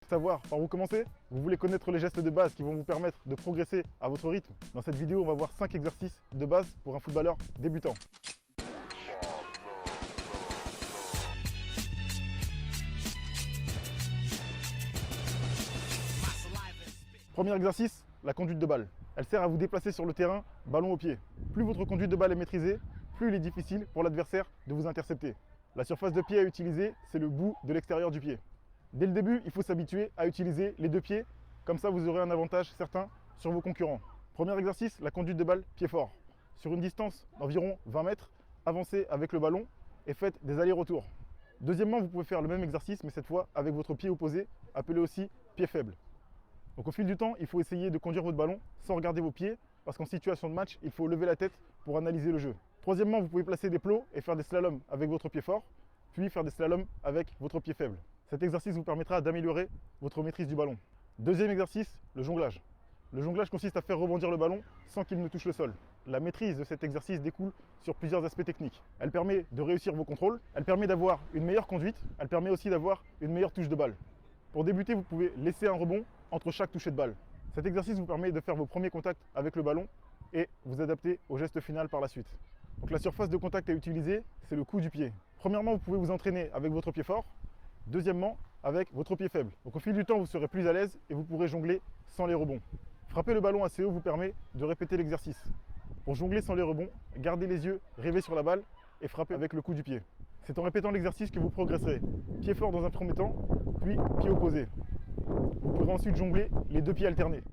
Savoir par où commencer? Vous voulez connaître les gestes de base qui vont vous permettre de progresser à votre rythme? Dans cette vidéo, on va voir 5 exercices de base pour un footballeur débutant. Premier exercice, la conduite de balle. Elle sert à vous déplacer sur le terrain, ballon au pied. Plus votre conduite de balle est maîtrisée, plus il est difficile pour l'adversaire de vous intercepter. La surface de pied à utiliser, c'est le bout de l'extérieur du pied. Dès le début, il faut s'habituer à utiliser les deux pieds, comme ça vous aurez un avantage certain sur vos concurrents. Premier exercice, la conduite de balle pied fort. Sur une distance d'environ 20 mètres, avancez avec le ballon et faites des allers-retours. Deuxièmement, vous pouvez faire le même exercice, mais cette fois avec votre pied opposé, appelé aussi pied faible. Donc au fil du temps, il faut essayer de conduire votre ballon sans regarder vos pieds, parce qu'en situation de match, il faut lever la tête pour analyser le jeu. Troisièmement, vous pouvez placer des plots et faire des slaloms avec votre pied fort, puis faire des slaloms avec votre pied faible. Cet exercice vous permettra d'améliorer votre maîtrise du ballon. Deuxième exercice, le jonglage. Le jonglage consiste à faire rebondir le ballon sans qu'il ne touche le sol. La maîtrise de cet exercice découle sur plusieurs aspects techniques. Elle permet de réussir vos contrôles, elle permet d'avoir une meilleure conduite, elle permet aussi d'avoir une meilleure touche de balle. Pour débuter, vous pouvez laisser un rebond entre chaque toucher de balle. Cet exercice vous permet de faire vos premiers contacts avec le ballon et vous adapter au geste final par la suite. Donc la surface de contact à utiliser, c'est le coup du pied. Premièrement, vous pouvez vous entraîner avec votre pied fort. Deuxièmement, avec votre pied faible. Donc au fil du temps, vous serez plus à l'aise et vous pourrez jongler sans les rebonds. Frapper le ballon assez haut vous permet de répéter l'exercice. Pour jongler sans les rebonds, gardez les yeux rivés sur la balle et frappez avec le coup du pied. C'est en répétant l'exercice que vous progresserez. Pied fort dans un premier temps, puis pied opposé. Vous pourrez ensuite jongler les deux pieds alternés.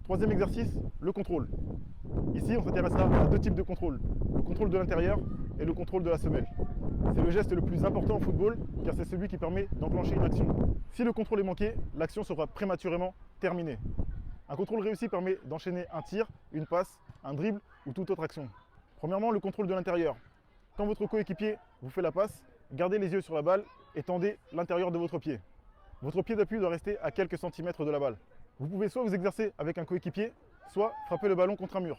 Troisième exercice, le contrôle. Ici, on s'intéressera à deux types de contrôle. Le contrôle de l'intérieur et le contrôle de la semelle. C'est le geste le plus important au football car c'est celui qui permet d'enclencher une action. Si le contrôle est manqué, l'action sera prématurément terminée. Un contrôle réussi permet d'enchaîner un tir, une passe, un dribble ou toute autre action. Premièrement, le contrôle de l'intérieur. Quand votre coéquipier vous fait la passe, gardez les yeux sur la balle et tendez l'intérieur de votre pied. Votre pied d'appui doit rester à quelques centimètres de la balle. Vous pouvez soit vous exercer avec un coéquipier, soit frapper le ballon contre un mur.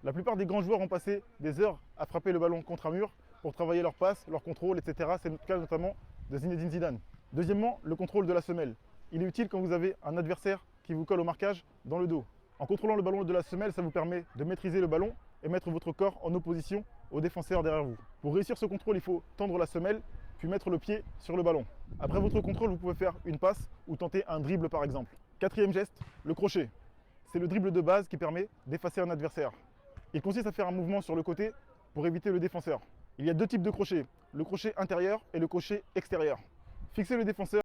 La plupart des grands joueurs ont passé des heures à frapper le ballon contre un mur pour travailler leur passe, leur contrôle, etc. C'est le cas notamment de Zinedine Zidane. Deuxièmement, le contrôle de la semelle. Il est utile quand vous avez un adversaire qui vous colle au marquage dans le dos. En contrôlant le ballon de la semelle, ça vous permet de maîtriser le ballon et mettre votre corps en opposition au défenseur derrière vous. Pour réussir ce contrôle, il faut tendre la semelle, puis mettre le pied sur le ballon. Après votre contrôle, vous pouvez faire une passe ou tenter un dribble par exemple. Quatrième geste, le crochet. C'est le dribble de base qui permet d'effacer un adversaire. Il consiste à faire un mouvement sur le côté pour éviter le défenseur. Il y a deux types de crochets, le crochet intérieur et le crochet extérieur. Fixez le défenseur